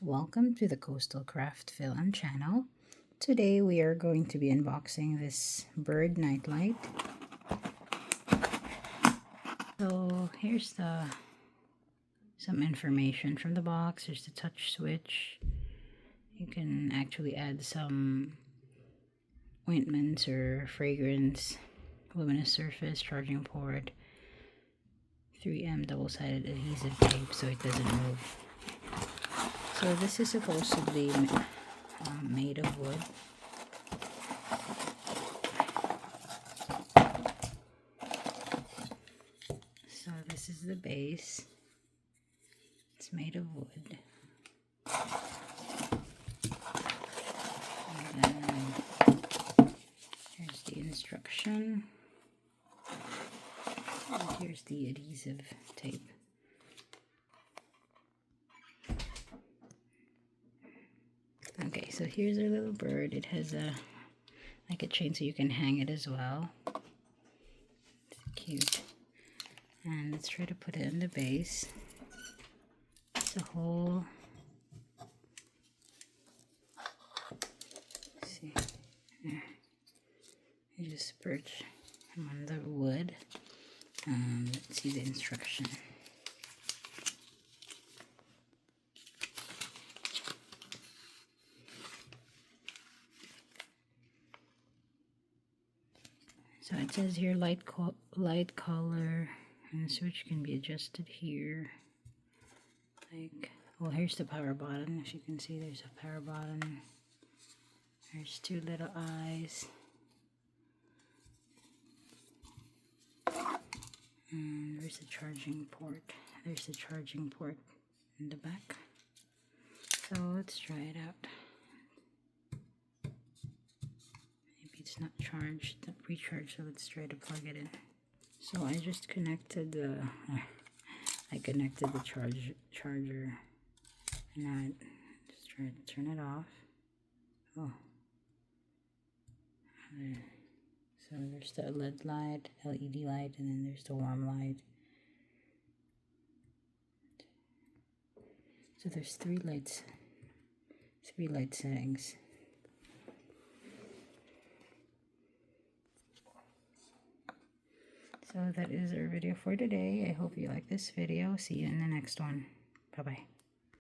Welcome to the CoastalCraftFilAm channel. Today we are going to be unboxing this bird nightlight. So here's some information from the box. There's the touch switch. You can actually add some ointments or fragrance, luminous surface, charging port, 3M double-sided adhesive tape so it doesn't move. So this is supposedly made of wood. So this is the base. It's made of wood. And then here's the instruction. And here's the adhesive tape. Okay, so here's our little bird. It has like a chain so you can hang it as well. It's cute. And let's try to put it in the base. It's a hole. Let's see. There. You just perch him on the wood. Let's see the instruction. So it says here light color, and the switch can be adjusted here. Like, well, here's the power button. As you can see, there's a power button. There's two little eyes. And there's the charging port. There's the charging port in the back. So let's try it out. It's not charged, not pre-charged, so let's try to plug it in. So I just connected the charger, and I just try to turn it off. Oh, so there's the LED light, and then there's the warm light. So there's three light settings. So that is our video for today. I hope you like this video. See you in the next one. Bye-bye.